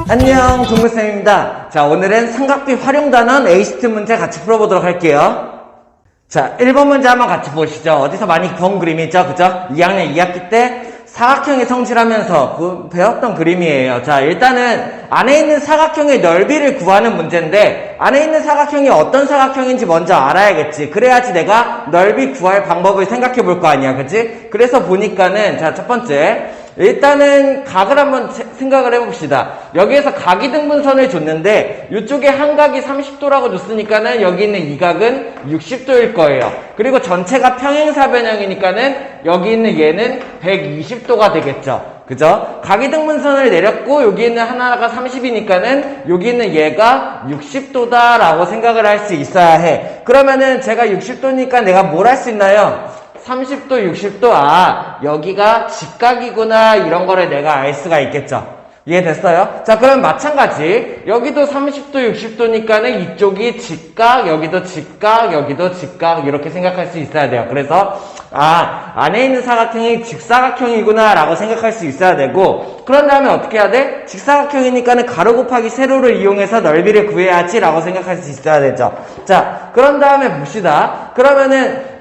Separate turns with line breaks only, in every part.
안녕, 동물쌤입니다. 자, 오늘은 삼각비 활용단원 에이스트 문제 같이 풀어보도록 할게요. 자, 1번 문제 한번 같이 보시죠. 어디서 많이 본 그림이죠, 그죠? 2학년 2학기 때 사각형이 성질하면서 배웠던 그림이에요. 자, 일단은 안에 있는 사각형의 넓이를 구하는 문제인데 안에 있는 사각형이 어떤 사각형인지 먼저 알아야겠지. 그래야지 내가 넓이 구할 방법을 생각해 볼 거 아니야, 그치? 그래서 보니까는 자, 첫 번째 일단은 각을 한번 생각을 해봅시다. 여기에서 각이등분선을 줬는데 이쪽에 한 각이 30도라고 줬으니까는 여기 있는 이 각은 60도일 거예요. 그리고 전체가 평행사변형이니까는 여기 있는 얘는 120도가 되겠죠. 그죠? 각이등분선을 내렸고 여기 있는 하나가 30이니까는 여기 있는 얘가 60도다 라고 생각을 할 수 있어야 해. 그러면은 제가 60도니까 내가 뭘 할 수 있나요? 30도, 60도, 여기가 직각이구나, 이런 거를 내가 알 수가 있겠죠. 이해됐어요? 자, 그럼 마찬가지. 여기도 30도, 60도니까는 이쪽이 직각, 여기도 직각, 여기도 직각, 이렇게 생각할 수 있어야 돼요. 그래서, 안에 있는 사각형이 직사각형이구나, 라고 생각할 수 있어야 되고, 그런 다음에 어떻게 해야 돼? 직사각형이니까는 가로 곱하기 세로를 이용해서 넓이를 구해야지, 라고 생각할 수 있어야 되죠. 자, 그런 다음에 봅시다. 그러면은,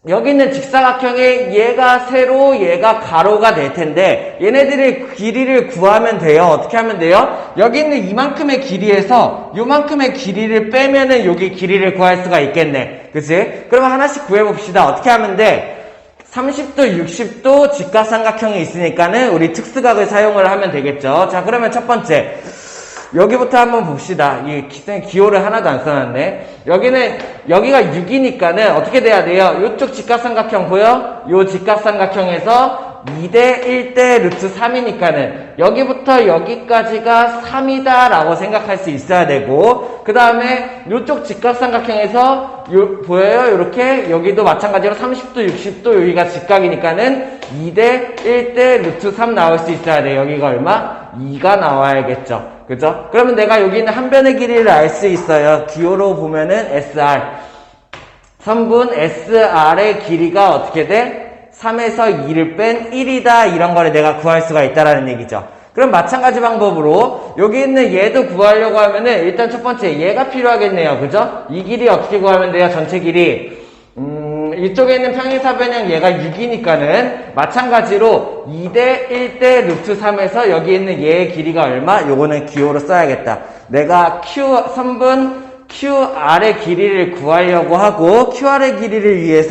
여기 있는 직사각형에 얘가 세로, 얘가 가로가 될 텐데 얘네들의 길이를 구하면 돼요. 어떻게 하면 돼요? 여기 있는 이만큼의 길이에서 요만큼의 길이를 빼면은 여기 길이를 구할 수가 있겠네. 그치? 그러면 하나씩 구해봅시다. 어떻게 하면 돼? 30도, 60도 직각삼각형이 있으니까는 우리 특수각을 사용을 하면 되겠죠. 자, 그러면 첫 번째 여기부터 한번 봅시다. 이 기호를 하나도 안 써놨네. 여기가 6이니까는 어떻게 돼야 돼요? 이쪽 직각삼각형 보여? 요 직각삼각형에서 2대 1대 루트 3이니까는 여기부터 여기까지가 3이다 라고 생각할 수 있어야 되고, 그 다음에 이쪽 직각삼각형에서 보여요? 이렇게 여기도 마찬가지로 30도 60도 여기가 직각이니까는 2대 1대 루트 3 나올 수 있어야 돼. 여기가 얼마? 2가 나와야겠죠. 그죠? 그러면 내가 여기 있는 한 변의 길이를 알 수 있어요. 기호로 보면은 SR. 선분 SR의 길이가 어떻게 돼? 3에서 2를 뺀 1이다. 이런 거를 내가 구할 수가 있다라는 얘기죠. 그럼 마찬가지 방법으로 여기 있는 얘도 구하려고 하면은 일단 첫 번째 얘가 필요하겠네요. 그죠? 이 길이 어떻게 구하면 돼요? 전체 길이. 이쪽에 있는 평행사변형 얘가 6이니까는 마찬가지로 2대 1대 루트 3에서 여기 있는 얘의 길이가 얼마? 요거는 기호로 써야겠다. 내가 선분 QR의 길이를 구하려고 하고 QR의 길이를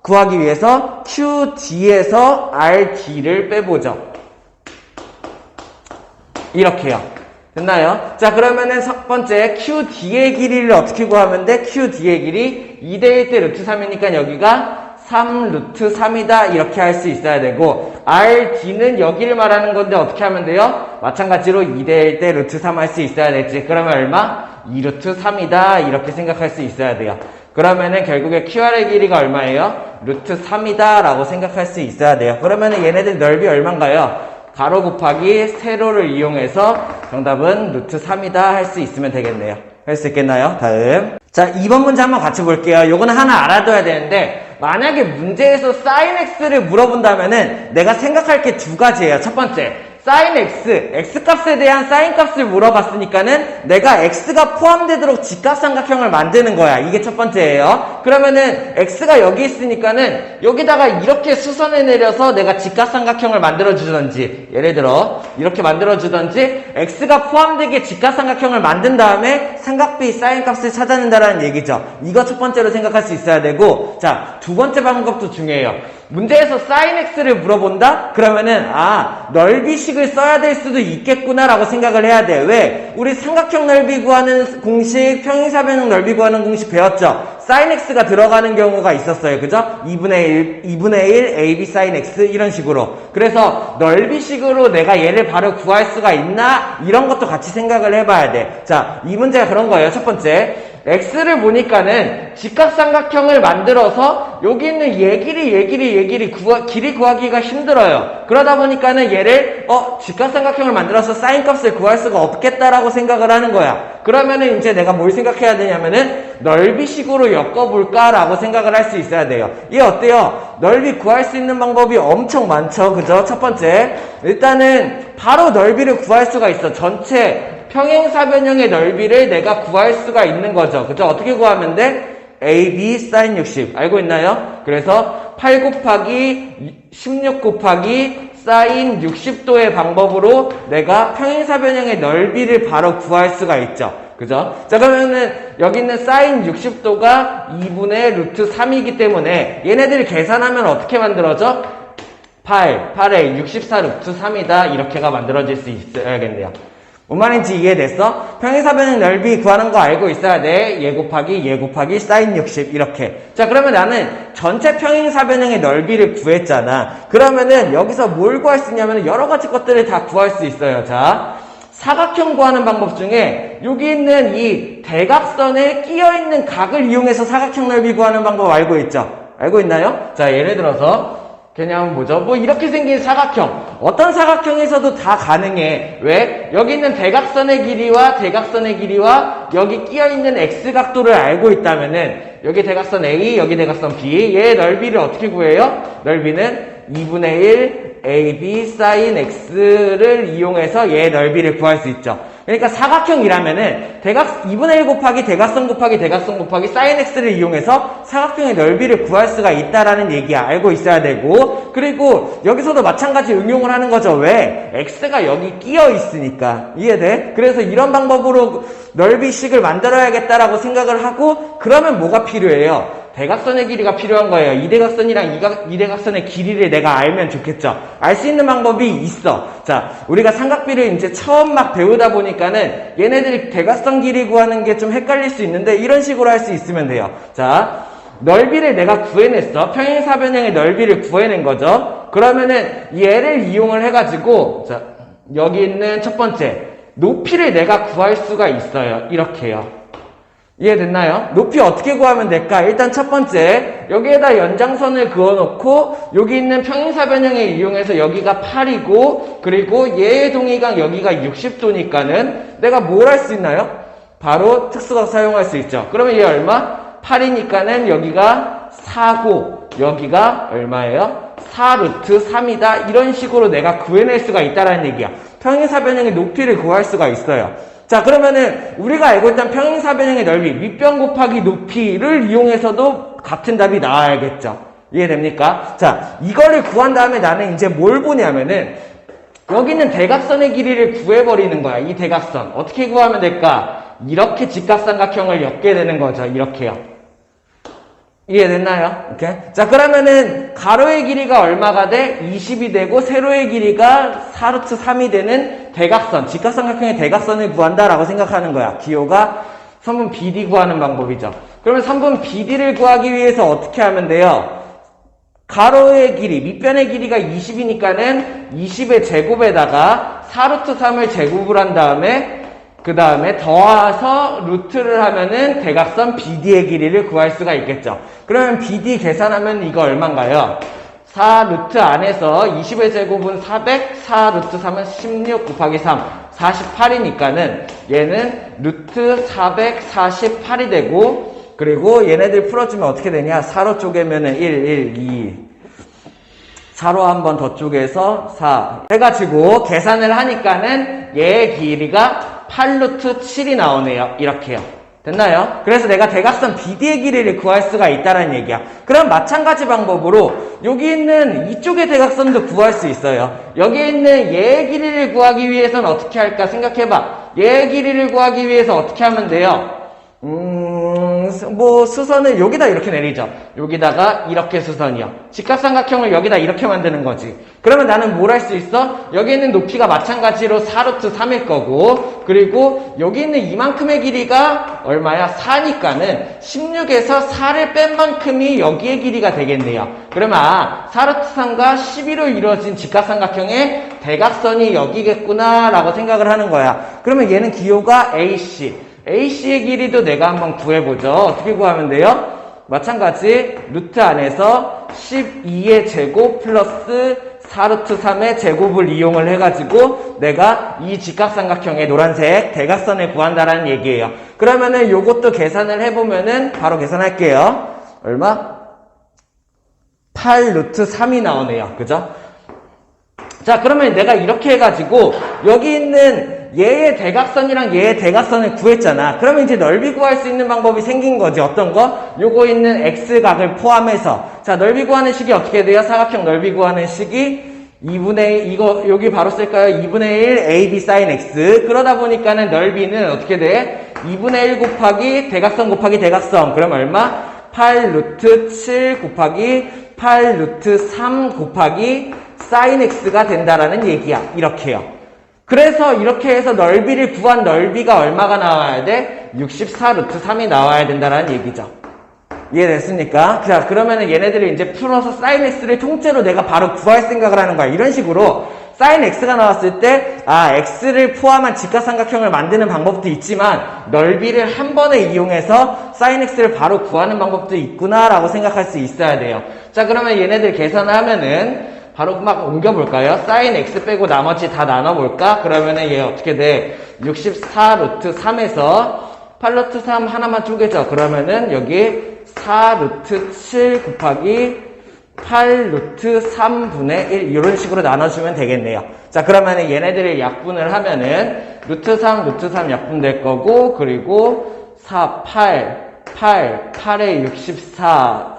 구하기 위해서 QD에서 RD를 빼보죠. 이렇게요. 됐나요? 자, 그러면은 첫 번째 QD의 길이를 어떻게 구하면 돼? QD의 길이 2대 1대 루트 3이니까 여기가 3 루트 3이다 이렇게 할 수 있어야 되고, RD는 여기를 말하는 건데 어떻게 하면 돼요? 마찬가지로 2대 1대 루트 3 할 수 있어야 되지. 그러면 얼마? 2 루트 3이다 이렇게 생각할 수 있어야 돼요. 그러면은 결국에 QR의 길이가 얼마예요? 루트 3이다 라고 생각할 수 있어야 돼요. 그러면은 얘네들 넓이 얼마인가요? 가로 곱하기 세로를 이용해서 정답은 루트 3이다 할 수 있으면 되겠네요. 할 수 있겠나요? 다음. 자, 2번 문제 한번 같이 볼게요. 요거는 하나 알아둬야 되는데, 만약에 문제에서 sin x를 물어본다면은 내가 생각할 게 두 가지예요. 첫 번째, sin x 값에 대한 sin 값을 물어봤으니까는 내가 x가 포함되도록 직각삼각형을 만드는 거야. 이게 첫 번째예요. 그러면은 x가 여기 있으니까는 여기다가 이렇게 수선을 내려서 내가 직각삼각형을 만들어주던지, 예를 들어 이렇게 만들어주던지, x가 포함되게 직각삼각형을 만든 다음에 삼각비 sin 값을 찾아낸다라는 얘기죠. 이거 첫 번째로 생각할 수 있어야 되고, 자, 두 번째 방법도 중요해요. 문제에서 sin x를 물어본다? 그러면은 넓이식을 써야 될 수도 있겠구나 라고 생각을 해야 돼. 왜? 우리 삼각형 넓이 구하는 공식, 평행사변형 넓이 구하는 공식 배웠죠? sin x가 들어가는 경우가 있었어요. 그죠? 2분의 1 ab sin x 이런 식으로. 그래서 넓이식으로 내가 얘를 바로 구할 수가 있나? 이런 것도 같이 생각을 해봐야 돼. 자, 이 문제가 그런 거예요. 첫 번째, x를 보니까는 직각삼각형을 만들어서 여기 있는 얘 길이 길이 구하기가 힘들어요. 그러다 보니까는 얘를 직각삼각형을 만들어서 사인 값을 구할 수가 없겠다라고 생각을 하는 거야. 그러면은 이제 내가 뭘 생각해야 되냐면은 넓이식으로 엮어볼까라고 생각을 할 수 있어야 돼요. 이게 어때요? 넓이 구할 수 있는 방법이 엄청 많죠. 그죠? 첫 번째, 일단은 바로 넓이를 구할 수가 있어. 전체 평행사변형의 넓이를 내가 구할 수가 있는 거죠. 그죠? 어떻게 구하면 돼? AB sin 60 알고 있나요? 그래서 8 곱하기 16 곱하기 sin 60도의 방법으로 내가 평행사변형의 넓이를 바로 구할 수가 있죠. 그죠? 자, 그러면은 여기 있는 sin 60도가 2분의 루트 3이기 때문에 얘네들 계산하면 어떻게 만들어져? 8에 64 루트 3이다 이렇게가 만들어질 수 있어야겠네요. 뭔 말인지 이해됐어? 평행사변형 넓이 구하는 거 알고 있어야 돼. 얘 곱하기 sin 60 이렇게. 자, 그러면 나는 전체 평행사변형의 넓이를 구했잖아. 그러면은 여기서 뭘 구할 수 있냐면 여러 가지 것들을 다 구할 수 있어요. 자, 사각형 구하는 방법 중에 여기 있는 이 대각선에 끼어있는 각을 이용해서 사각형 넓이 구하는 방법 알고 있죠? 알고 있나요? 자, 예를 들어서 그냥 뭐죠? 뭐 이렇게 생긴 사각형, 어떤 사각형에서도 다 가능해. 왜? 여기 있는 대각선의 길이와 여기 끼어있는 x각도를 알고 있다면은 여기 대각선 A, 여기 대각선 B, 얘의 넓이를 어떻게 구해요? 넓이는 2분의 1 AB sin x를 이용해서 얘의 넓이를 구할 수 있죠. 그러니까 사각형이라면은 2분의 1 곱하기 대각선 곱하기 sin x를 이용해서 사각형의 넓이를 구할 수가 있다라는 얘기야. 알고 있어야 되고, 그리고 여기서도 마찬가지 응용을 하는 거죠. 왜? x가 여기 끼어 있으니까. 이해돼? 그래서 이런 방법으로 넓이식을 만들어야겠다라고 생각을 하고, 그러면 뭐가 필요해요? 대각선의 길이가 필요한 거예요. 이 대각선이랑 이 대각선의 길이를 내가 알면 좋겠죠. 알 수 있는 방법이 있어. 자, 우리가 삼각비를 이제 처음 막 배우다 보니까는 얘네들이 대각선 길이 구하는 게 좀 헷갈릴 수 있는데 이런 식으로 할 수 있으면 돼요. 자, 넓이를 내가 구해냈어. 평행사변형의 넓이를 구해낸 거죠. 그러면은 얘를 이용을 해가지고, 자, 여기 있는 첫 번째 높이를 내가 구할 수가 있어요. 이렇게요. 이해됐나요? 높이 어떻게 구하면 될까? 일단 첫 번째, 여기에다 연장선을 그어놓고 여기 있는 평행사변형을 이용해서 여기가 8이고 그리고 얘의 동의각 여기가 60도니까는 내가 뭘 할 수 있나요? 바로 특수각 사용할 수 있죠. 그러면 얘 얼마? 8이니까는 여기가 4고 여기가 얼마예요? 4 루트 3이다. 이런 식으로 내가 구해낼 수가 있다는 얘기야. 평행사변형의 높이를 구할 수가 있어요. 자, 그러면은 우리가 알고 있던 평행사변형의 넓이, 밑변 곱하기 높이를 이용해서도 같은 답이 나와야겠죠. 이해됩니까? 자, 이거를 구한 다음에 나는 이제 뭘 보냐면은 여기 있는 대각선의 길이를 구해버리는 거야. 이 대각선. 어떻게 구하면 될까? 이렇게 직각삼각형을 엮게 되는 거죠. 이렇게요. 이해됐나요? 오케이. 자, 그러면은 가로의 길이가 얼마가 돼? 20이 되고 세로의 길이가 4루트 3이 되는 대각선, 직각삼각형의 대각선을 구한다라고 생각하는 거야. 기호가 3분 BD 구하는 방법이죠. 그러면 3분 BD를 구하기 위해서 어떻게 하면 돼요? 가로의 길이, 밑변의 길이가 20이니까는 20의 제곱에다가 4루트 3을 제곱을 한 다음에 그 다음에 더해서 루트를 하면은 대각선 BD의 길이를 구할 수가 있겠죠. 그러면 BD 계산하면 이거 얼마인가요? 4 루트 안에서 20의 제곱은 400, 4 루트 3은 16 곱하기 3, 48이니까는 얘는 루트 448이 되고, 그리고 얘네들 풀어주면 어떻게 되냐? 4로 쪼개면은 1, 2. 4로 한 번 더 쪼개서 4. 해가지고 계산을 하니까는 얘의 길이가 8루트 7이 나오네요. 이렇게요. 됐나요? 그래서 내가 대각선 BD의 길이를 구할 수가 있다는 얘기야. 그럼 마찬가지 방법으로 여기 있는 이쪽의 대각선도 구할 수 있어요. 여기 있는 얘의 길이를 구하기 위해서는 어떻게 할까 생각해봐. 얘의 길이를 구하기 위해서 어떻게 하면 돼요? 뭐 수선을 여기다 이렇게 내리죠. 여기다가 이렇게 수선이요. 직각삼각형을 여기다 이렇게 만드는 거지. 그러면 나는 뭘 할 수 있어? 여기 있는 높이가 마찬가지로 4루트 3일 거고, 그리고 여기 있는 이만큼의 길이가 얼마야? 4니까는 16에서 4를 뺀 만큼이 여기의 길이가 되겠네요. 그러면 4루트 3과 12로 이루어진 직각삼각형의 대각선이 여기겠구나 라고 생각을 하는 거야. 그러면 얘는 기호가 AC. AC의 길이도 내가 한번 구해보죠. 어떻게 구하면 돼요? 마찬가지 루트 안에서 12의 제곱 플러스 4루트 3의 제곱을 이용을 해가지고 내가 이 직각삼각형의 노란색 대각선을 구한다라는 얘기예요. 그러면은 요것도 계산을 해보면은 바로 계산할게요. 얼마? 8루트 3이 나오네요. 그죠? 자, 그러면 내가 이렇게 해가지고 여기 있는 얘의 대각선이랑 얘의 대각선을 구했잖아. 그러면 이제 넓이 구할 수 있는 방법이 생긴 거지. 어떤 거? 요거 있는 x각을 포함해서. 자, 넓이 구하는 식이 어떻게 돼요? 사각형 넓이 구하는 식이 2분의 1, 이거 여기 바로 쓸까요? 2분의 1 ab sin x. 그러다 보니까는 넓이는 어떻게 돼? 2분의 1 곱하기 대각선 곱하기 대각선. 그럼 얼마? 8 루트 7 곱하기 8 루트 3 곱하기 sin x가 된다라는 얘기야. 이렇게요. 그래서 이렇게 해서 넓이를 구한 넓이가 얼마가 나와야 돼? 64 루트 3이 나와야 된다라는 얘기죠. 이해됐습니까? 자, 그러면은 얘네들을 이제 풀어서 sin x를 통째로 내가 바로 구할 생각을 하는 거야. 이런 식으로 sin x가 나왔을 때, x를 포함한 직각삼각형을 만드는 방법도 있지만, 넓이를 한 번에 이용해서 sin x를 바로 구하는 방법도 있구나라고 생각할 수 있어야 돼요. 자, 그러면 얘네들 계산을 하면은, 바로 막 옮겨볼까요? sin x 빼고 나머지 다 나눠볼까? 그러면은 얘 어떻게 돼? 64 루트 3에서 8 루트 3 하나만 쪼개져. 그러면은 여기 4 루트 7 곱하기 8 루트 3분의 1 이런 식으로 나눠주면 되겠네요. 자, 그러면은 얘네들을 약분을 하면은 루트 3 약분될 거고, 그리고 4, 8에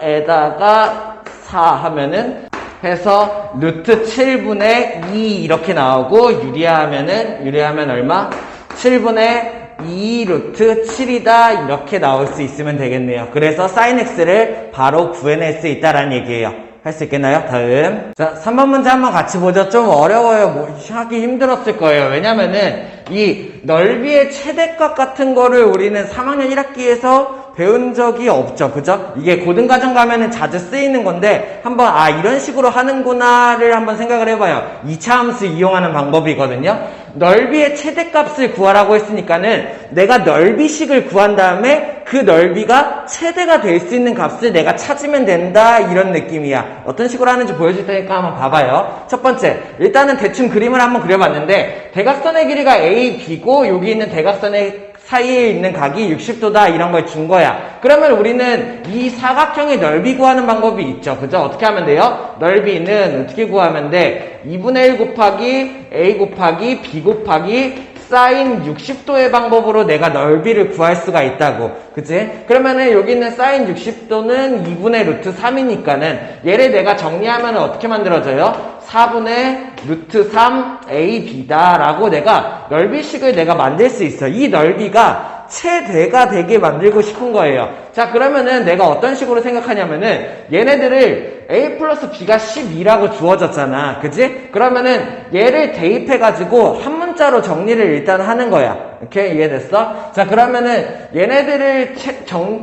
64에다가 4 하면은 해서 루트 7분의 2 이렇게 나오고, 유리하면 얼마? 7분의 2 루트 7이다 이렇게 나올 수 있으면 되겠네요. 그래서 sin x를 바로 구해낼 수 있다라는 얘기예요. 할 수 있겠나요? 다음. 자, 3번 문제 한번 같이 보죠. 좀 어려워요. 뭐 하기 힘들었을 거예요. 왜냐면은 이 넓이의 최대값 같은 거를 우리는 3학년 1학기에서 배운 적이 없죠. 그죠? 이게 고등과정 가면은 자주 쓰이는 건데 한번 이런 식으로 하는구나를 한번 생각을 해봐요. 2차 함수 이용하는 방법이거든요. 넓이의 최대값을 구하라고 했으니까는 내가 넓이식을 구한 다음에 그 넓이가 최대가 될 수 있는 값을 내가 찾으면 된다 이런 느낌이야. 어떤 식으로 하는지 보여줄 테니까 한번 봐봐요. 첫 번째, 일단은 대충 그림을 한번 그려봤는데 대각선의 길이가 A, B고 여기 있는 대각선의 사이에 있는 각이 60도다 이런 걸 준 거야. 그러면 우리는 이 사각형의 넓이 구하는 방법이 있죠. 그죠? 어떻게 하면 돼요? 넓이는 어떻게 구하면 돼? 2분의 1 곱하기 A 곱하기 B 곱하기 sin 60도의 방법으로 내가 넓이를 구할 수가 있다고. 그치? 그러면은 여기 있는 sin 60도는 2분의 루트 3이니까는 얘를 내가 정리하면 어떻게 만들어져요? 4분의 루트 3 AB다 라고 내가 넓이식을 내가 만들 수 있어. 이 넓이가 최대가 되게 만들고 싶은 거예요. 자, 그러면은 내가 어떤 식으로 생각하냐면은 얘네들을 A 플러스 B가 12라고 주어졌잖아. 그지? 그러면은 얘를 대입해가지고 한 문자로 정리를 일단 하는 거야. 이렇게 이해됐어? 자, 그러면은 얘네들을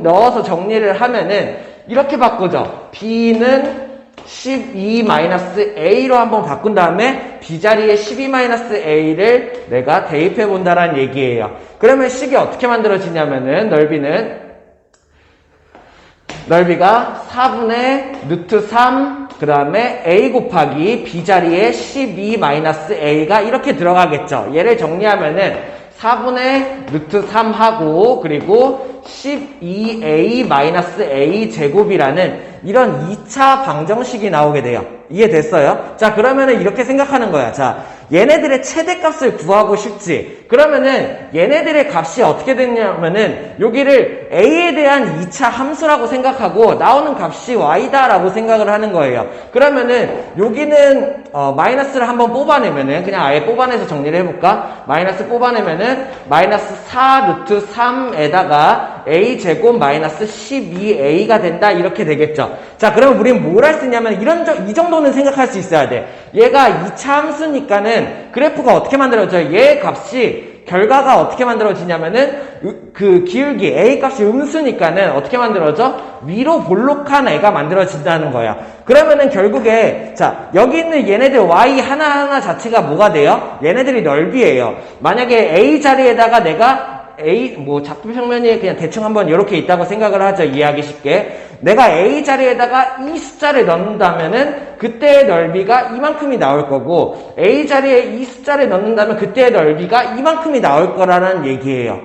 넣어서 정리를 하면은 이렇게 바꾸죠. B는 12-A로 한번 바꾼 다음에 B 자리에 12-A를 내가 대입해 본다라는 얘기예요. 그러면 식이 어떻게 만들어지냐면은 넓이가 4분의 루트 3 그 다음에 A 곱하기 B 자리에 12-A가 이렇게 들어가겠죠. 얘를 정리하면은 4분의 루트 3 하고 그리고 12A-A 제곱이라는 이런 2차 방정식이 나오게 돼요. 이해됐어요? 자, 그러면은 이렇게 생각하는 거야. 자, 얘네들의 최대값을 구하고 싶지. 그러면은 얘네들의 값이 어떻게 됐냐면은 여기를 A에 대한 2차 함수라고 생각하고 나오는 값이 Y다라고 생각을 하는 거예요. 그러면은 여기는 마이너스를 한번 뽑아내면은 그냥 아예 뽑아내서 정리를 해볼까? 마이너스 뽑아내면은 마이너스 4 루트 3에다가 A 제곱 마이너스 12A가 된다 이렇게 되겠죠. 자, 그러면 우리는 뭘 할 수 있냐면 이 정도는 생각할 수 있어야 돼. 얘가 2차 함수니까는 그래프가 어떻게 만들어져요? 얘 값이 결과가 어떻게 만들어지냐면은 그 기울기 A 값이 음수니까는 어떻게 만들어져? 위로 볼록한 애가 만들어진다는 거야. 그러면은 결국에 자, 여기 있는 얘네들 Y 하나하나 자체가 뭐가 돼요? 얘네들이 넓이에요. 만약에 A 자리에다가 내가 A, 작품 평면이 그냥 대충 한번 이렇게 있다고 생각을 하죠. 이해하기 쉽게. 내가 A 자리에다가 이 숫자를 넣는다면은 그때의 넓이가 이만큼이 나올 거고 A 자리에 이 숫자를 넣는다면 그때의 넓이가 이만큼이 나올 거라는 얘기예요.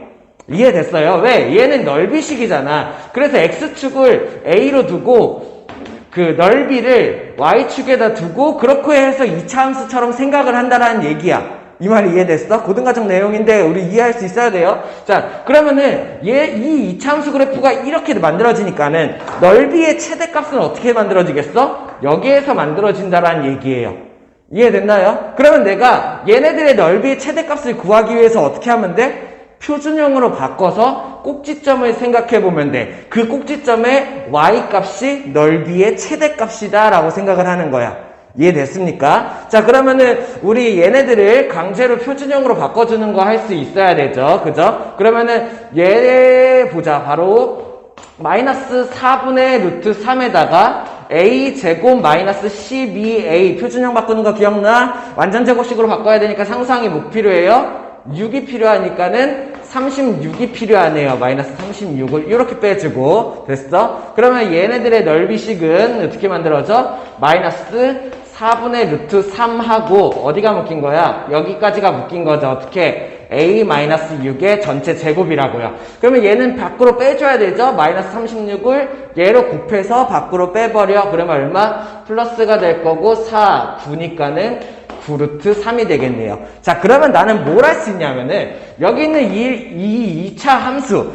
이해됐어요? 왜? 얘는 넓이식이잖아. 그래서 X축을 A로 두고 그 넓이를 Y축에다 두고 그렇게 해서 2차 함수처럼 생각을 한다는 얘기야. 이 말이 이해됐어? 고등과정 내용인데 우리 이해할 수 있어야 돼요. 자, 그러면은 이 2차 함수 그래프가 이렇게 만들어지니까는 넓이의 최대값은 어떻게 만들어지겠어? 여기에서 만들어진다라는 얘기예요. 이해됐나요? 그러면 내가 얘네들의 넓이의 최대값을 구하기 위해서 어떻게 하면 돼? 표준형으로 바꿔서 꼭지점을 생각해 보면 돼. 그 꼭지점의 y값이 넓이의 최대값이다 라고 생각을 하는 거야. 이해됐습니까? 자, 그러면은 우리 얘네들을 강제로 표준형으로 바꿔주는 거 할 수 있어야 되죠. 그죠? 그러면은 얘 보자. 바로 마이너스 4분의 루트 3에다가 a 제곱 마이너스 12a 표준형 바꾸는 거 기억나? 완전 제곱식으로 바꿔야 되니까 상수항이 뭐 필요해요? 6이 필요하니까는 36이 필요하네요. 마이너스 36을 이렇게 빼주고 됐어? 그러면 얘네들의 넓이식은 어떻게 만들어져? 마이너스 4분의 루트 3하고 어디가 묶인 거야? 여기까지가 묶인 거죠. 어떻게? a-6의 전체 제곱이라고요. 그러면 얘는 밖으로 빼줘야 되죠? 마이너스 36을 얘로 곱해서 밖으로 빼버려. 그러면 얼마? 플러스가 될 거고 4, 9니까는 9루트 3이 되겠네요. 자, 그러면 나는 뭘 할 수 있냐면은 여기 있는 이 2차 함수,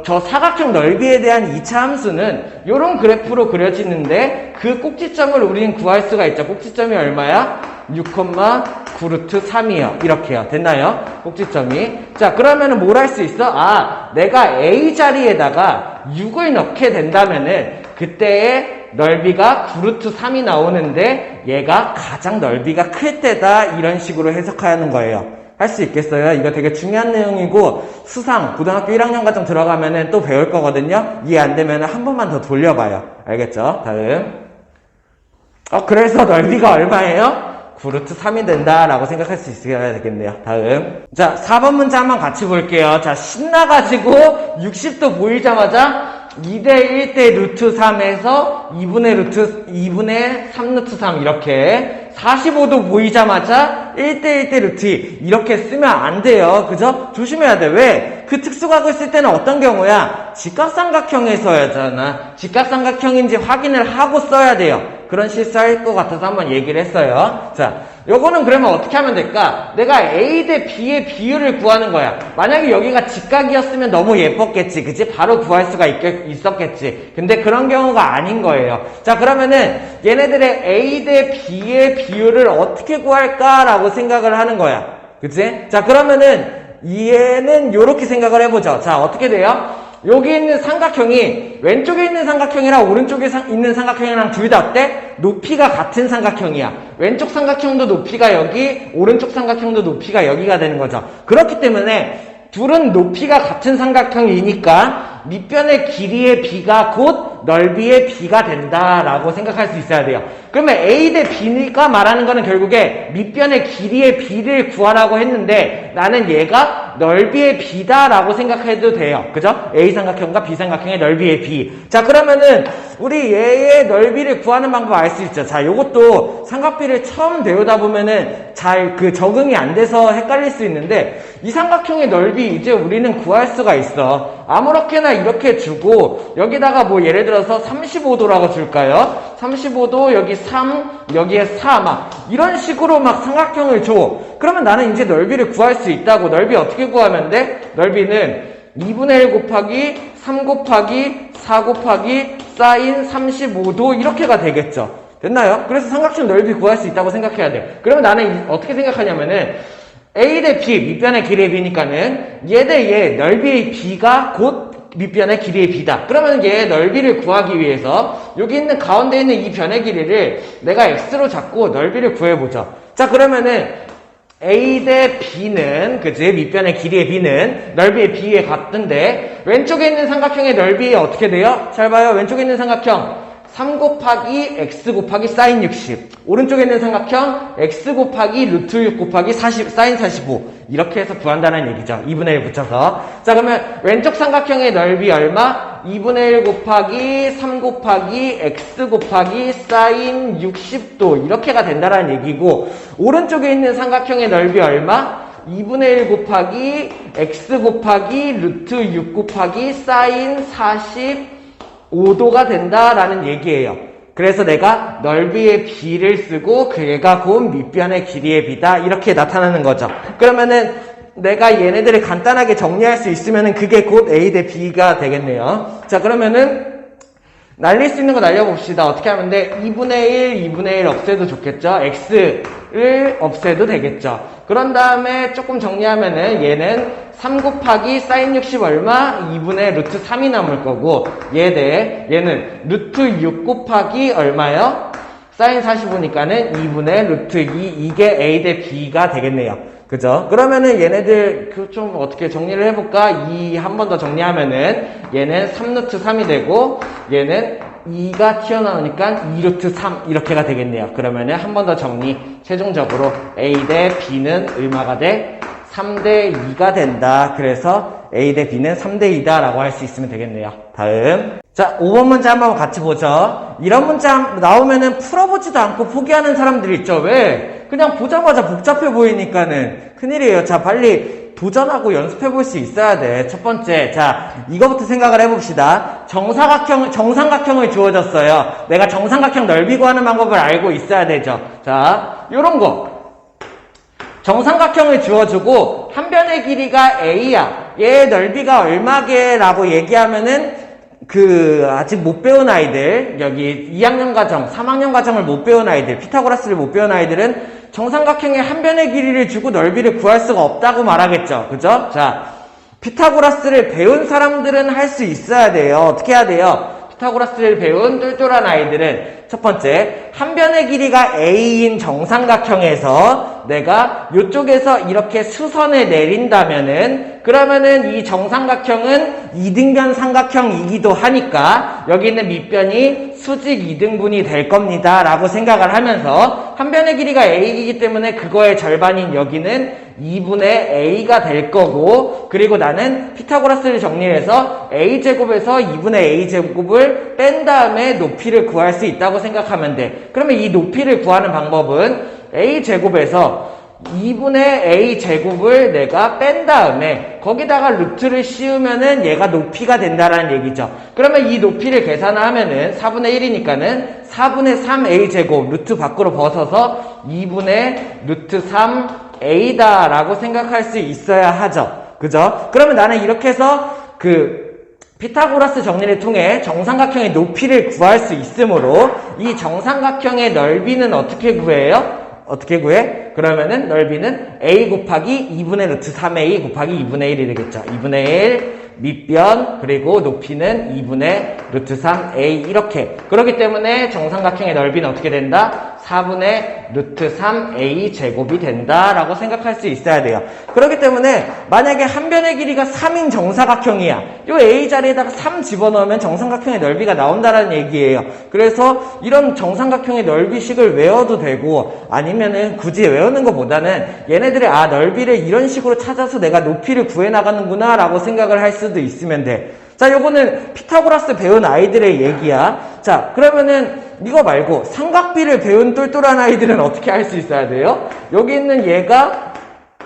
저 사각형 넓이에 대한 2차 함수는 요런 그래프로 그려지는데 그 꼭지점을 우리는 구할 수가 있죠. 꼭지점이 얼마야? 6,9루트 3이요. 이렇게요. 됐나요? 꼭지점이. 자, 그러면은 뭘 할 수 있어? 아, 내가 A 자리에다가 6을 넣게 된다면은 그때의 넓이가 9루트 3이 나오는데 얘가 가장 넓이가 클 때다 이런 식으로 해석하는 거예요. 할 수 있겠어요? 이거 되게 중요한 내용이고 수상 고등학교 1학년 과정 들어가면은 또 배울 거거든요. 이해 안 되면은 한 번만 더 돌려봐요. 알겠죠? 다음. 그래서 넓이가 얼마예요? 9루트 3이 된다라고 생각할 수 있어야 되겠네요. 다음. 자, 4번 문제 한번 같이 볼게요. 자, 신나가지고 60도 보이자마자 2대 1대 루트 3에서 2분의 3 루트 3 이렇게 45도 보이자마자 1대 1대 루트 2 이렇게 쓰면 안 돼요. 그죠? 조심해야 돼. 왜? 그 특수각을 쓸 때는 어떤 경우야? 직각삼각형에 써야잖아. 직각삼각형인지 확인을 하고 써야 돼요. 그런 실수할 것 같아서 한번 얘기를 했어요. 자, 요거는 그러면 어떻게 하면 될까? 내가 A 대 B의 비율을 구하는 거야. 만약에 여기가 직각이었으면 너무 예뻤겠지. 그치? 바로 구할 수가 있었겠지. 근데 그런 경우가 아닌 거예요. 자, 그러면은 얘네들의 A 대 B의 비율을 어떻게 구할까라고 생각을 하는 거야. 그치? 자, 그러면은 얘는 요렇게 생각을 해보죠. 자, 어떻게 돼요? 여기 있는 삼각형이 왼쪽에 있는 삼각형이랑 오른쪽에 있는 삼각형이랑 둘 다 어때? 높이가 같은 삼각형이야. 왼쪽 삼각형도 높이가 여기, 오른쪽 삼각형도 높이가 여기가 되는 거죠. 그렇기 때문에 둘은 높이가 같은 삼각형이니까 밑변의 길이의 비가 곧 넓이의 비가 된다라고 생각할 수 있어야 돼요. 그러면 A 대 B가 말하는 거는 결국에 밑변의 길이의 비를 구하라고 했는데 나는 얘가 넓이의 비다라고 생각해도 돼요. 그죠? A 삼각형과 B 삼각형의 넓이의 비. 자, 그러면은 우리 얘의 넓이를 구하는 방법 알 수 있죠. 자, 요것도 삼각비를 처음 배우다 보면은 잘 적응이 안 돼서 헷갈릴 수 있는데 이 삼각형의 넓이 이제 우리는 구할 수가 있어. 아무렇게나 이렇게 주고 여기다가 뭐 예를 들어서 35도라고 줄까요? 35도 여기 3 여기에 4 막 이런 식으로 막 삼각형을 줘. 그러면 나는 이제 넓이를 구할 수 있다고. 넓이 어떻게 구하면 돼? 넓이는 2분의 1 곱하기 3 곱하기 4 곱하기 사인 35도 이렇게가 되겠죠. 됐나요? 그래서 삼각형 넓이 구할 수 있다고 생각해야 돼. 그러면 나는 어떻게 생각하냐면은 A 대 B, 밑변의 길이의 B니까는 얘 대 얘 넓이의 B가 곧 밑변의 길이의 B다. 그러면 얘 넓이를 구하기 위해서 여기 있는 가운데 있는 이 변의 길이를 내가 X로 잡고 넓이를 구해보죠. 자, 그러면은 A 대 B는, 그치? 밑변의 길이의 B는 넓이의 B에 같은데 왼쪽에 있는 삼각형의 넓이 어떻게 돼요? 잘 봐요. 왼쪽에 있는 삼각형 3 곱하기 x 곱하기 사인 60 오른쪽에 있는 삼각형 x 곱하기 루트 6 곱하기 40 사인 45 이렇게 해서 구한다는 얘기죠. 2분의 1 붙여서. 자, 그러면 왼쪽 삼각형의 넓이 얼마? 2분의 1 곱하기 3 곱하기 x 곱하기 사인 60도 이렇게가 된다라는 얘기고 오른쪽에 있는 삼각형의 넓이 얼마? 2분의 1 곱하기 x 곱하기 루트 6 곱하기 사인 45도가 된다라는 얘기예요. 그래서 내가 넓이의 b를 쓰고 그가 곧 밑변의 길이의 b다 이렇게 나타나는 거죠. 그러면은 내가 얘네들을 간단하게 정리할 수 있으면은 그게 곧 a 대 b가 되겠네요. 자, 그러면은 날릴 수 있는 거 날려봅시다. 어떻게 하면 돼? 2분의 1, 2분의 1 없애도 좋겠죠? x를 없애도 되겠죠? 그런 다음에 조금 정리하면은 얘는 3 곱하기 사인 60 얼마? 2분의 루트 3이 남을 거고 얘는 루트 6 곱하기 얼마요? 사인 45니까는 2분의 루트 2 이게 a 대 b가 되겠네요. 그죠? 그러면은 얘네들 좀 어떻게 정리를 해볼까? 2 한 번 더 정리하면은 얘는 3루트 3이 되고 얘는 2가 튀어나오니까 2루트 3 이렇게가 되겠네요. 그러면은 한 번 더 정리. 최종적으로 a 대 b는 얼마가 돼? 3대 2가 된다. 그래서 a 대 b는 3대 2다 라고 할 수 있으면 되겠네요. 다음. 자, 5번 문제 한번 같이 보죠. 이런 문제 나오면은 풀어보지도 않고 포기하는 사람들이 있죠. 왜? 그냥 보자마자 복잡해 보이니까는 큰일이에요. 자, 빨리 도전하고 연습해 볼 수 있어야 돼. 첫 번째. 자, 이거부터 생각을 해봅시다. 정삼각형을 주어졌어요. 내가 정삼각형 넓이 구하는 방법을 알고 있어야 되죠. 자, 요런 거. 정삼각형을 주어주고 한 변의 길이가 a야. 얘의 넓이가 얼마게? 라고 얘기하면은 아직 못 배운 아이들, 여기 2학년 과정, 3학년 과정을 못 배운 아이들, 피타고라스를 못 배운 아이들은 정삼각형의 한 변의 길이를 주고 넓이를 구할 수가 없다고 말하겠죠. 그죠? 자, 피타고라스를 배운 사람들은 할 수 있어야 돼요. 어떻게 해야 돼요? 피타고라스를 배운 똘똘한 아이들은 첫 번째, 한 변의 길이가 a인 정삼각형에서 내가 이쪽에서 이렇게 수선을 내린다면은 그러면은 이 정삼각형은 이등변 삼각형이기도 하니까 여기 있는 밑변이 수직 이등분이 될 겁니다 라고 생각을 하면서 한 변의 길이가 a이기 때문에 그거의 절반인 여기는 2분의 a가 될 거고 그리고 나는 피타고라스를 정리해서 a제곱에서 2분의 a제곱을 뺀 다음에 높이를 구할 수 있다고 생각하면 돼. 그러면 이 높이를 구하는 방법은 a제곱에서 2분의 a제곱을 내가 뺀 다음에 거기다가 루트를 씌우면은 얘가 높이가 된다라는 얘기죠. 그러면 이 높이를 계산하면은 4분의 1이니까는 4분의 3a제곱 루트 밖으로 벗어서 2분의 루트 3a다 라고 생각할 수 있어야 하죠. 그죠? 그러면 나는 이렇게 해서 피타고라스 정리를 통해 정삼각형의 높이를 구할 수 있으므로 이 정삼각형의 넓이는 어떻게 구해요? 어떻게 구해? 그러면은 넓이는 a 곱하기 2분의 루트 3a 곱하기 2분의 1이 되겠죠. 2분의 1 밑변 그리고 높이는 2분의 루트 3a 이렇게. 그렇기 때문에 정삼각형의 넓이는 어떻게 된다? 4분의 루트 3a 제곱이 된다라고 생각할 수 있어야 돼요. 그렇기 때문에 만약에 한 변의 길이가 3인 정사각형이야. 요 a 자리에다가 3 집어넣으면 정삼각형의 넓이가 나온다라는 얘기예요. 그래서 이런 정삼각형의 넓이식을 외워도 되고 아니면은 굳이 외우는 것보다는 얘네들의 넓이를 이런 식으로 찾아서 내가 높이를 구해나가는구나 라고 생각을 할 수도 있으면 돼. 자, 요거는 피타고라스 배운 아이들의 얘기야. 자, 그러면은 이거 말고 삼각비를 배운 똘똘한 아이들은 어떻게 할 수 있어야 돼요? 여기 있는 얘가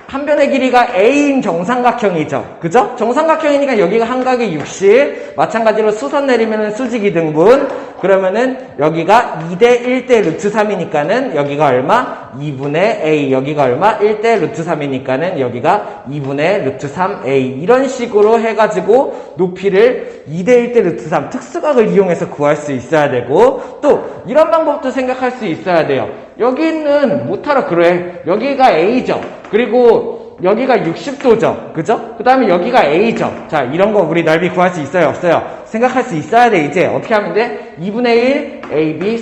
한 변의 길이가 a인 정삼각형이죠. 그죠? 정삼각형이니까 여기가 한각이 60. 마찬가지로 수선 내리면은 수직 이등분. 그러면은 여기가 2대 1대 루트 3이니까는 여기가 얼마? 2분의 a. 여기가 얼마? 1대 루트 3이니까는 여기가 2분의 루트 3a. 이런 식으로 해가지고 높이를 2대 1대 루트 3 특수각을 이용해서 구할 수 있어야 되고 또 이런 방법도 생각할 수 있어야 돼요. 여기 있는 못하러 그래. 여기가 a죠. 그리고 여기가 60도죠. 그죠? 그 다음에 여기가 a죠. 자, 이런 거 우리 넓이 구할 수 있어요? 없어요? 생각할 수 있어야 돼. 이제 어떻게 하면 돼? 2분의 1 ab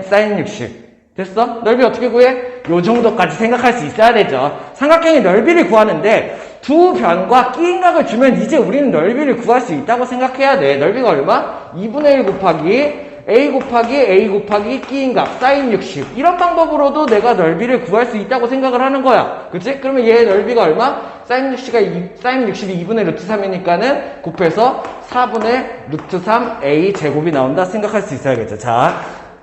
사인 60. 됐어? 넓이 어떻게 구해? 요 정도까지 생각할 수 있어야 되죠. 삼각형의 넓이를 구하는데 두 변과 끼인 각을 주면 이제 우리는 넓이를 구할 수 있다고 생각해야 돼. 넓이가 얼마? 2분의 1 곱하기 a 곱하기 끼인 값 사인 60 이런 방법으로도 내가 넓이를 구할 수 있다고 생각을 하는 거야. 그치? 그러면 얘의 넓이가 얼마? 사인 60이 2분의 루트 3이니까는 곱해서 4분의 루트 3 a 제곱이 나온다 생각할 수 있어야겠죠. 자,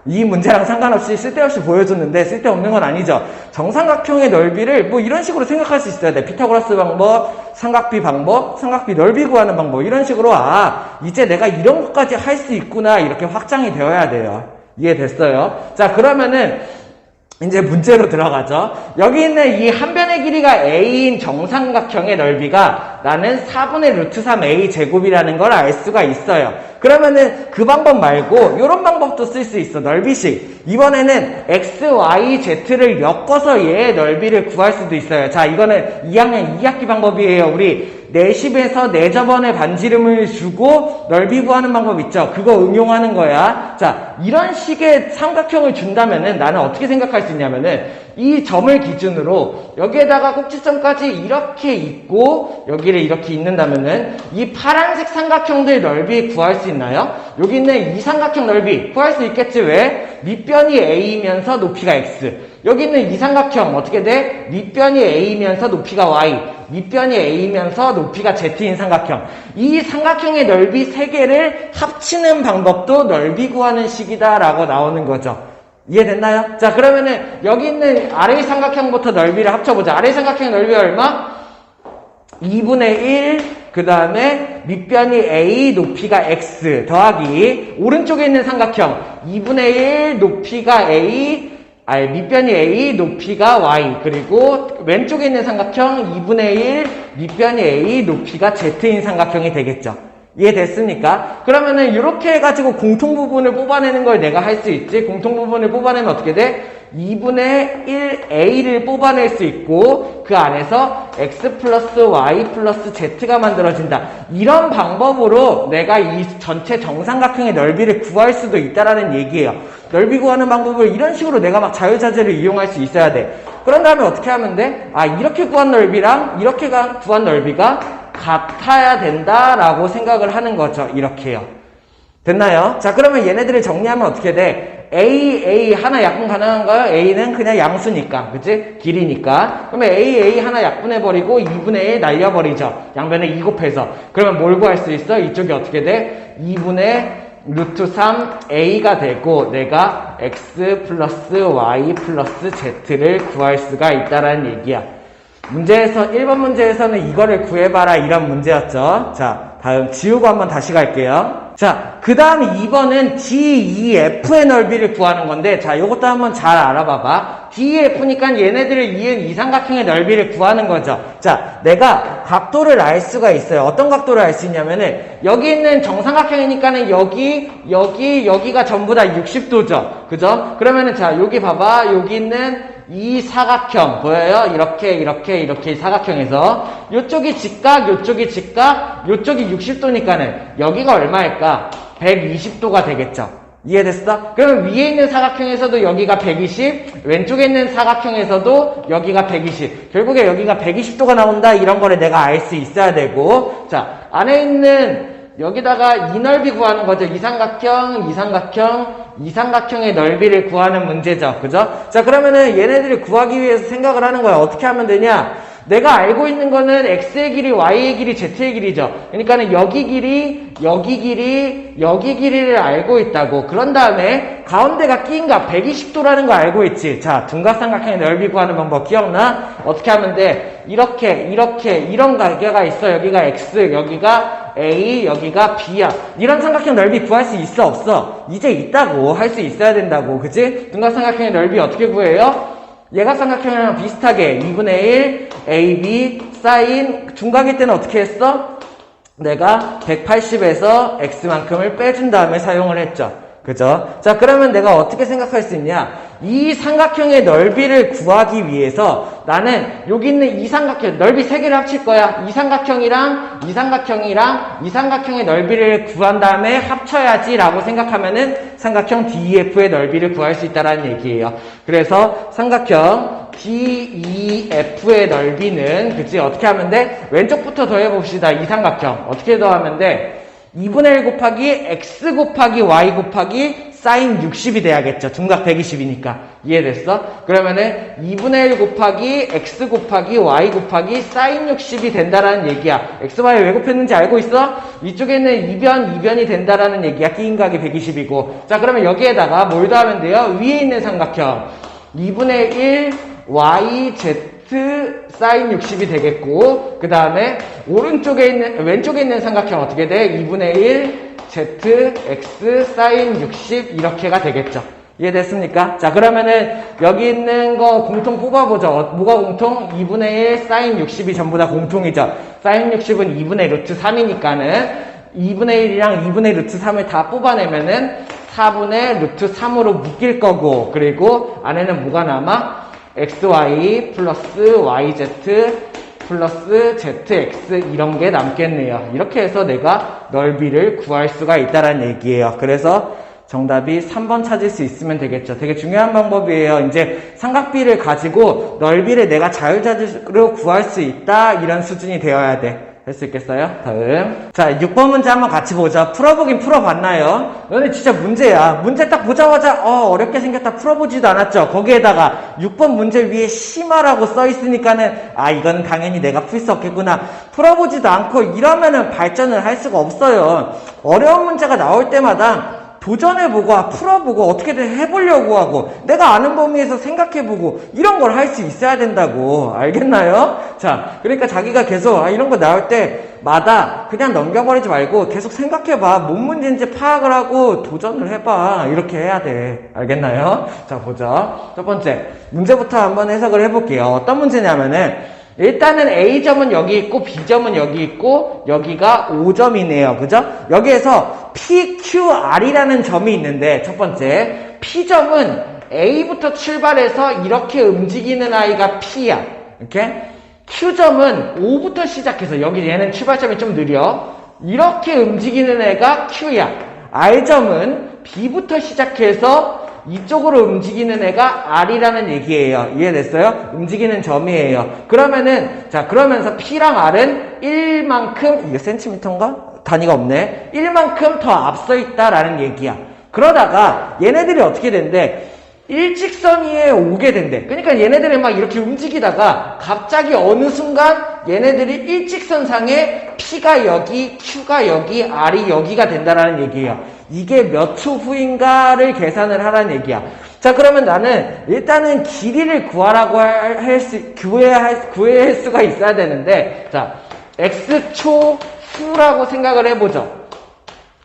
이 문제랑 상관없이 쓸데없이 보여줬는데 쓸데없는 건 아니죠. 정삼각형의 넓이를 뭐 이런 식으로 생각할 수 있어야 돼. 피타고라스 방법, 삼각비 방법, 삼각비 넓이 구하는 방법 이런 식으로 이제 내가 이런 것까지 할 수 있구나 이렇게 확장이 되어야 돼요. 이해됐어요? 자, 그러면은 이제 문제로 들어가죠. 여기 있는 이 한 변의 길이가 a인 정삼각형의 넓이가 나는 4분의 루트 3a 제곱이라는 걸 알 수가 있어요. 그러면은 그 방법 말고 이런 방법도 쓸 수 있어. 넓이식. 이번에는 x, y, z를 엮어서 얘의 넓이를 구할 수도 있어요. 자, 이거는 2학년 2학기 방법이에요. 우리 내십에서 내저번에 반지름을 주고 넓이 구하는 방법 있죠. 그거 응용하는 거야. 자, 이런 식의 삼각형을 준다면은 나는 어떻게 생각할 수 있냐면은 이 점을 기준으로 여기에다가 꼭지점까지 이렇게 있고 여기를 이렇게 있는다면은 이 파란색 삼각형들 넓이 구할 수 있나요? 여기 있는 이 삼각형 넓이 구할 수 있겠지. 왜? 밑변이 a이면서 높이가 x. 여기 있는 이 삼각형 어떻게 돼? 밑변이 a이면서 높이가 y. 밑변이 a이면서 높이가 z인 삼각형. 이 삼각형의 넓이 3개를 합치는 방법도 넓이 구하는 식이다라고 나오는 거죠. 이해됐나요? 자, 그러면은 여기 있는 아래의 삼각형부터 넓이를 합쳐보자. 아래의 삼각형 넓이 얼마? 2분의 1, 그 다음에 밑변이 a, 높이가 x 더하기 오른쪽에 있는 삼각형 2분의 1, 높이가 a, 밑변이 a, 높이가 y 그리고 왼쪽에 있는 삼각형 2분의 1, 밑변이 a, 높이가 z인 삼각형이 되겠죠. 이해됐습니까? 그러면은 이렇게 해가지고 공통부분을 뽑아내는 걸 내가 할 수 있지. 공통부분을 뽑아내면 어떻게 돼? 2분의 1a를 뽑아낼 수 있고 그 안에서 x 플러스 y 플러스 z가 만들어진다. 이런 방법으로 내가 이 전체 정삼각형의 넓이를 구할 수도 있다라는 얘기예요. 넓이 구하는 방법을 이런 식으로 내가 막 자유자재를 이용할 수 있어야 돼. 그런 다음에 어떻게 하면 돼? 이렇게 구한 넓이랑 이렇게 구한 넓이가 같아야 된다라고 생각을 하는 거죠. 이렇게요. 됐나요? 자, 그러면 얘네들을 정리하면 어떻게 돼? a 하나 약분 가능한가요? a는 그냥 양수니까, 그치? 길이니까. 그러면 a 하나 약분해버리고 2분의 1 날려버리죠. 양변에 2 곱해서. 그러면 뭘 구할 수 있어? 이쪽이 어떻게 돼? 2분의 루트 3a가 되고 내가 x 플러스 y 플러스 z를 구할 수가 있다라는 얘기야. 문제에서 1번 문제에서는 이거를 구해봐라 이런 문제였죠. 자, 다음 지우고 한번 다시 갈게요. 자, 그 다음 2번은 DEF의 넓이를 구하는 건데 자, 요것도 한번 잘 알아봐봐. DEF니까 얘네들을 이은 이 삼각형의 넓이를 구하는 거죠. 자, 내가 각도를 알 수가 있어요. 어떤 각도를 알 수 있냐면은 여기 있는 정삼각형이니까는 여기가 전부 다 60도죠. 그죠? 그러면은 자, 여기 봐봐. 여기 있는 이 사각형 보여요? 이렇게 사각형에서 요쪽이 직각, 요쪽이 직각, 요쪽이 60도니까는 여기가 얼마일까? 120도가 되겠죠. 이해됐어? 그러면 위에 있는 사각형에서도 여기가 120, 왼쪽에 있는 사각형에서도 여기가 120. 결국에 여기가 120도가 나온다 이런 거를 내가 알 수 있어야 되고 자, 안에 있는 여기다가 이 넓이 구하는 거죠. 이 삼각형의 넓이를 구하는 문제죠. 그죠? 자, 그러면은 얘네들을 구하기 위해서 생각을 하는 거야. 어떻게 하면 되냐? 내가 알고 있는 거는 x의 길이, y의 길이, z의 길이죠. 그러니까는 여기 길이를 알고 있다고. 그런 다음에 가운데가 끼인 값 120도라는 거 알고 있지. 자, 둔각삼각형의 넓이 구하는 방법 기억나? 어떻게 하면 돼? 이런 가계가 있어. 여기가 x, 여기가 a, 여기가 b야. 이런 삼각형 넓이 구할 수 있어, 없어? 이제 있다고. 할 수 있어야 된다고. 그치? 둔각삼각형의 넓이 어떻게 구해요? 예각삼각형이랑 비슷하게 2분의 1 AB 사인 중각일 때는 어떻게 했어? 내가 180에서 x만큼을 빼준 다음에 사용을 했죠. 그죠? 자, 그러면 내가 어떻게 생각할 수 있냐? 이 삼각형의 넓이를 구하기 위해서 나는 여기 있는 이 삼각형 넓이 3개를 합칠 거야. 이 삼각형이랑 이 삼각형의 넓이를 구한 다음에 합쳐야지 라고 생각하면은 삼각형 DEF의 넓이를 구할 수 있다는 얘기예요. 그래서 삼각형 DEF의 넓이는 그치? 어떻게 하면 돼? 왼쪽부터 더해봅시다. 이 삼각형 어떻게 더하면 돼? 2분의 1 곱하기 x 곱하기 y 곱하기 사인 60이 돼야겠죠. 둔각 120이니까. 이해됐어? 그러면은 2분의 1 곱하기 x 곱하기 y 곱하기 사인 60이 된다라는 얘기야. x, y 왜 곱했는지 알고 있어? 이쪽에는 이변이 된다라는 얘기야. 끼인각이 120이고. 자, 그러면 여기에다가 뭘 더하면 돼요? 위에 있는 삼각형 2분의 1 y, z 사인 60이 되겠고, 그 다음에 왼쪽에 있는 삼각형 어떻게 돼? 2분의 1 z, x, 사인 60 이렇게가 되겠죠. 이해됐습니까? 자, 그러면은 여기 있는 거 공통 뽑아보죠. 뭐가 공통? 2분의 1 사인 60이 전부 다 공통이죠. 사인 60은 2분의 루트 3이니까는 2분의 1이랑 2분의 루트 3을 다 뽑아내면은 4분의 루트 3으로 묶일 거고, 그리고 안에는 뭐가 남아? xy 플러스 yz 플러스 zx 이런 게 남겠네요. 이렇게 해서 내가 넓이를 구할 수가 있다는 얘기예요. 그래서 정답이 3번 찾을 수 있으면 되겠죠. 되게 중요한 방법이에요. 이제 삼각비를 가지고 넓이를 내가 자유자재로 구할 수 있다, 이런 수준이 되어야 돼. 할 수 있겠어요? 다음. 자, 6번 문제 한번 같이 보자. 풀어보긴 풀어봤나요? 너네 진짜 문제야. 문제 딱 보자마자 어렵게 생겼다 풀어보지도 않았죠? 거기에다가 6번 문제 위에 심화라고 써있으니까는 이건 당연히 내가 풀 수 없겠구나. 풀어보지도 않고 이러면은 발전을 할 수가 없어요. 어려운 문제가 나올 때마다 도전해보고 풀어보고 어떻게든 해보려고 하고 내가 아는 범위에서 생각해보고 이런 걸 할 수 있어야 된다고. 알겠나요? 자, 그러니까 자기가 계속 이런 거 나올 때마다 그냥 넘겨버리지 말고 계속 생각해봐. 뭔 문제인지 파악을 하고 도전을 해봐. 이렇게 해야 돼. 알겠나요? 자, 보자. 첫 번째 문제부터 한번 해석을 해볼게요. 어떤 문제냐면은 일단은 A점은 여기 있고 B점은 여기 있고 여기가 5점이네요. 그죠? 여기에서 PQR이라는 점이 있는데 첫 번째 P점은 A부터 출발해서 이렇게 움직이는 아이가 P야. 이렇게 Q점은 O부터 시작해서 여기 얘는 출발점이 좀 느려. 이렇게 움직이는 애가 Q야. R점은 B부터 시작해서 이쪽으로 움직이는 애가 R이라는 얘기예요. 이해됐어요? 움직이는 점이에요. 그러면은, 자, 그러면서 P랑 R은 1만큼, 이게 센티미터인가? 단위가 없네. 1만큼 더 앞서 있다라는 얘기야. 그러다가 얘네들이 어떻게 된대? 일직선 위에 오게 된대. 그러니까 얘네들이 막 이렇게 움직이다가 갑자기 어느 순간 얘네들이 일직선상에 P가 여기, Q가 여기, R이 여기가 된다라는 얘기예요. 이게 몇 초 후인가를 계산을 하라는 얘기야. 자, 그러면 나는 일단은 길이를 구하라고 구할 수가 있어야 되는데, 자, X초 후라고 생각을 해보죠.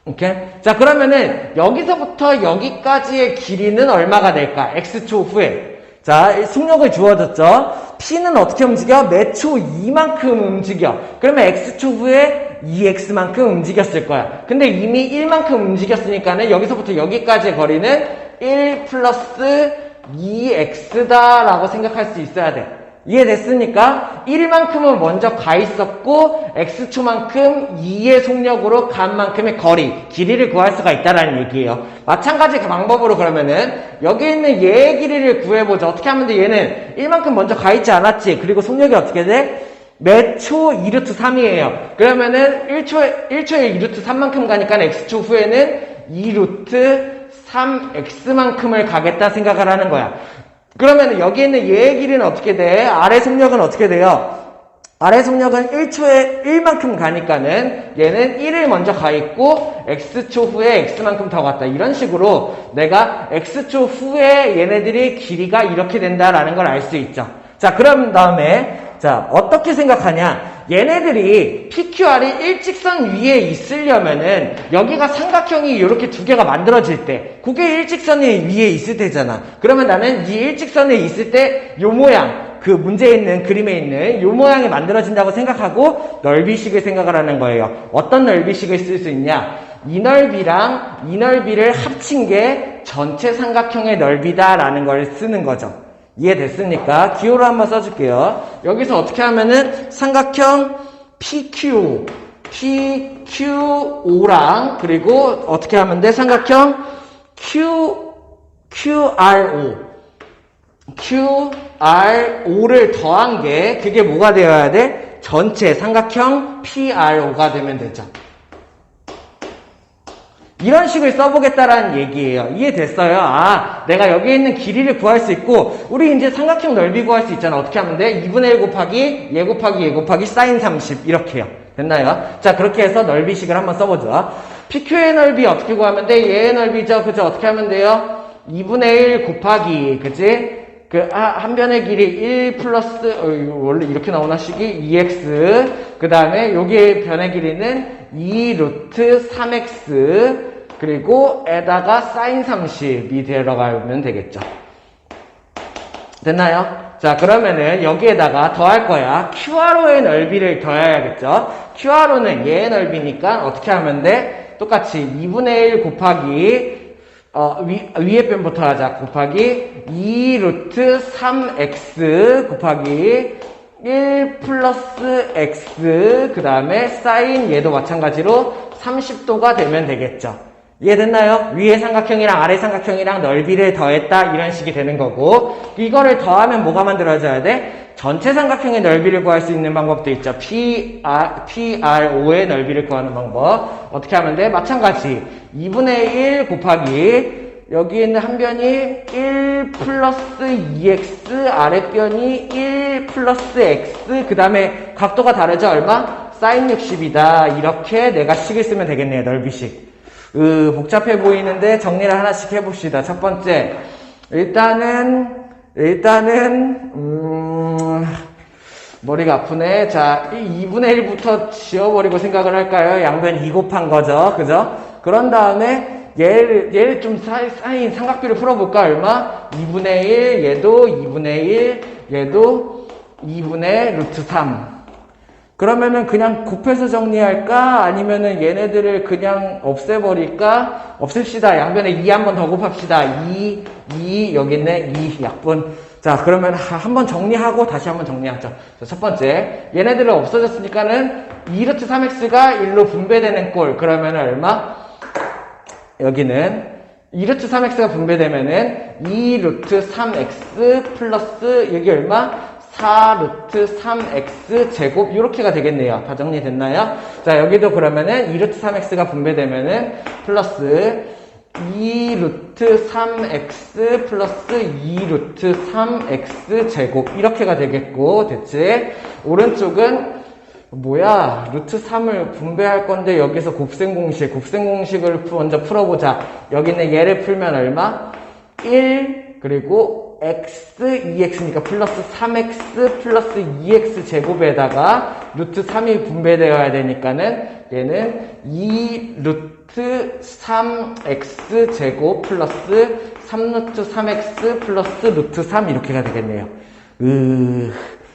오케이? 자, 그러면은 여기서부터 여기까지의 길이는 얼마가 될까? X초 후에. 자, 속력을 주어졌죠? P는 어떻게 움직여? 매초 2만큼 움직여. 그러면 X초 후에 2X만큼 움직였을 거야. 근데 이미 1만큼 움직였으니까는 여기서부터 여기까지의 거리는 1 플러스 2X다 라고 생각할 수 있어야 돼. 이해됐습니까? 1만큼은 먼저 가 있었고 X초만큼 2의 속력으로 간 만큼의 거리, 길이를 구할 수가 있다라는 얘기예요. 마찬가지 그 방법으로 그러면은 여기 있는 얘의 길이를 구해보자. 어떻게 하면 돼? 얘는 1만큼 먼저 가 있지 않았지? 그리고 속력이 어떻게 돼? 매초 2루트 3이에요. 그러면은 1초에 2루트 3만큼 가니까 X초 후에는 2루트 3X만큼을 가겠다 생각을 하는 거야. 그러면 여기 있는 얘의 길이는 어떻게 돼? 아래 속력은 어떻게 돼요? 아래 속력은 1초에 1만큼 가니까는 얘는 1을 먼저 가 있고 X초 후에 X만큼 더 갔다. 이런 식으로 내가 X초 후에 얘네들이 길이가 이렇게 된다라는 걸 알 수 있죠. 자, 그럼 다음에 자, 어떻게 생각하냐? 얘네들이 PQR이 일직선 위에 있으려면은 여기가 삼각형이 이렇게 두 개가 만들어질 때 그게 일직선 위에 있을 때잖아. 그러면 나는 이 일직선에 있을 때 요 모양, 그 문제에 있는 그림에 있는 요 모양이 만들어진다고 생각하고 넓이식을 생각을 하는 거예요. 어떤 넓이식을 쓸 수 있냐? 이 넓이랑 이 넓이를 합친 게 전체 삼각형의 넓이다라는 걸 쓰는 거죠. 이해됐습니까? 기호로 한번 써줄게요. 여기서 어떻게 하면은 삼각형 PQO랑 그리고 어떻게 하면 돼? 삼각형 QRO를 더한 게 그게 뭐가 되어야 돼? 전체 삼각형 PRO가 되면 되죠. 이런 식을 써보겠다라는 얘기예요. 이해됐어요? 아, 내가 여기에 있는 길이를 구할 수 있고, 우리 이제 삼각형 넓이 구할 수 있잖아. 어떻게 하면 돼? 2분의 1 곱하기 얘 곱하기 얘 곱하기 사인 30 이렇게요. 됐나요? 자, 그렇게 해서 넓이식을 한번 써보죠. PQ의 넓이 어떻게 구하면 돼? 얘의 넓이죠. 그죠? 어떻게 하면 돼요? 2분의 1 곱하기, 그치? 한 변의 길이 1 플러스, 원래 이렇게 나오나 식이? 2x. 그 다음에 여기의 변의 길이는 2 루트 3x. 그리고 에다가 사인 30이 들어가면 되겠죠. 됐나요? 자, 그러면은 여기에다가 더할 거야. QRO의 넓이를 더해야겠죠. QRO는 얘의 넓이니까 어떻게 하면 돼? 똑같이 2분의 1 곱하기 위에 변부터 하자. 곱하기 2 루트 3x 곱하기 1 플러스 x 그 다음에 사인 얘도 마찬가지로 30도가 되면 되겠죠. 이해됐나요? 위에 삼각형이랑 아래 삼각형이랑 넓이를 더했다 이런 식이 되는 거고, 이거를 더하면 뭐가 만들어져야 돼? 전체 삼각형의 넓이를 구할 수 있는 방법도 있죠. PRO의 넓이를 구하는 방법 어떻게 하면 돼? 마찬가지 2분의 1 곱하기 여기 있는 한 변이 1 플러스 2x 아랫변이 1 플러스 x 그 다음에 각도가 다르죠? 얼마? 사인 60이다. 이렇게 내가 식을 쓰면 되겠네요. 넓이식. 복잡해 보이는데 정리를 하나씩 해봅시다. 첫 번째, 일단은 머리가 아프네. 자, 이 2분의 1부터 지워버리고 생각을 할까요? 양변 2 곱한 거죠. 그죠? 그런 다음에 얘를 좀 사인 삼각비를 풀어볼까? 얼마? 2분의 1, 얘도 2분의 1, 얘도 2분의 루트 3. 그러면은 그냥 곱해서 정리할까? 아니면은 얘네들을 그냥 없애버릴까? 없앱시다. 양변에 2 한 번 더 곱합시다. 2, 여기 있네. 2 약분. 자, 그러면 한번 정리하고 다시 한번 정리하죠. 자, 첫 번째. 얘네들은 없어졌으니까는 2루트 3x가 1로 분배되는 꼴. 그러면은 얼마? 여기는 2루트 3x가 분배되면은 2루트 3x 플러스 여기 얼마? 4루트 3x 제곱 이렇게가 되겠네요. 다 정리됐나요? 자, 여기도 그러면은 2루트 3x가 분배되면은 플러스 2루트 3x 플러스 2루트 3x 제곱 이렇게가 되겠고, 됐지? 오른쪽은 뭐야? 루트 3을 분배할 건데 여기서 곱셈공식을 먼저 풀어보자. 여기는 얘를 풀면 얼마? 1 그리고 x, 2x니까 플러스 3x 플러스 2x 제곱에다가 루트 3이 분배되어야 되니까는 얘는 2 루트 3x 제곱 플러스 3루트 3x 플러스 루트 3 이렇게가 되겠네요.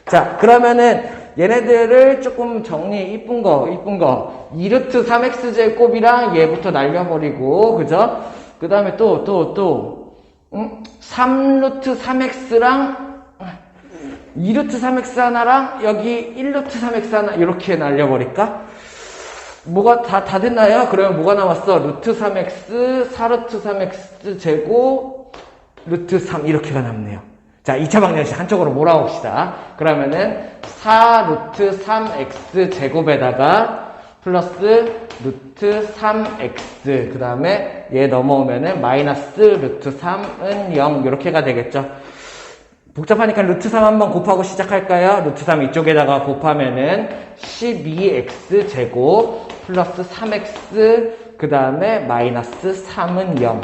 자, 그러면은 얘네들을 조금 정리 이쁜 거 2루트 3x 제곱이랑 얘부터 날려버리고, 그죠? 그 다음에 또 3루트 3x랑 2루트 3x 하나랑 여기 1루트 3x 하나 이렇게 날려버릴까? 뭐가 다 됐나요? 그러면 뭐가 남았어? 루트 3x, 4루트 3x 제곱, 루트 3 이렇게가 남네요. 자, 2차 방정식 한쪽으로 몰아봅시다. 그러면은 4루트 3x 제곱에다가 플러스 루트 3x 그 다음에 얘 넘어오면은 마이너스 루트 3은 0 이렇게가 되겠죠. 복잡하니까 루트 3 한번 곱하고 시작할까요? 루트 3 이쪽에다가 곱하면은 12x 제곱 플러스 3x 그 다음에 마이너스 3은 0.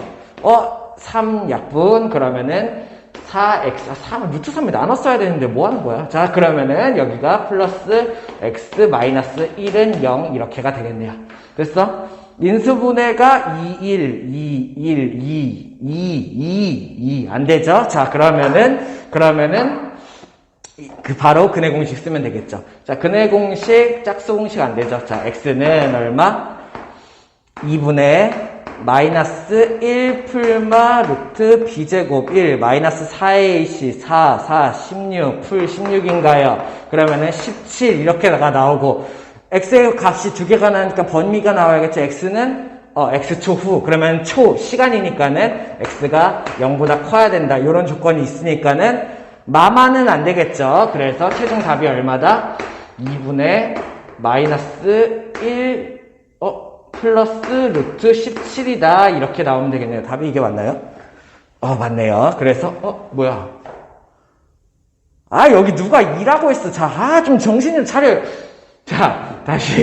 3 약분 그러면은 4x, 3, 루트 3이 나눴어야 되는데 뭐 하는 거야? 자, 그러면은 여기가 플러스 x 마이너스 1은 0 이렇게가 되겠네요. 됐어? 인수분해가 2, 1, 2, 1, 2, 2, 2, 2. 안 되죠? 자, 그러면은 바로 근해 공식 쓰면 되겠죠. 자, 근해 공식, 짝수 공식 안 되죠. 자, x는 얼마? 2분의 마이너스 1 풀마 루트 b제곱 1 마이너스 4ac 4 16 풀 16인가요? 그러면은 17 이렇게가 나오고 x의 값이 두 개가 나니까 번미가 나와야겠죠. x는 x초 후 그러면 초 시간이니까는 x가 0보다 커야 된다. 이런 조건이 있으니까는 마마는 안 되겠죠. 그래서 최종 답이 얼마다? 2분의 마이너스 1 플러스 루트 17이다. 이렇게 나오면 되겠네요. 답이 이게 맞나요? 맞네요. 그래서, 뭐야. 여기 누가 2라고 했어. 자, 좀 정신을 차려. 자, 다시.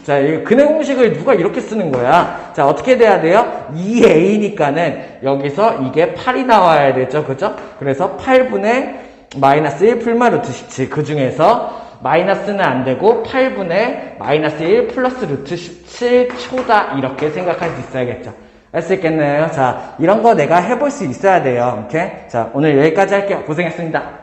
자, 이 근해 공식을 누가 이렇게 쓰는 거야? 자, 어떻게 돼야 돼요? 2a니까는 여기서 이게 8이 나와야 되죠. 그죠? 그래서 8분의 마이너스 1 풀마 루트 17. 그 중에서 마이너스는 안 되고 8분의 마이너스 1 플러스 루트 17초다. 이렇게 생각할 수 있어야겠죠. 할 수 있겠네요. 자, 이런 거 내가 해볼 수 있어야 돼요. 오케이? 자, 오늘 여기까지 할게요. 고생했습니다.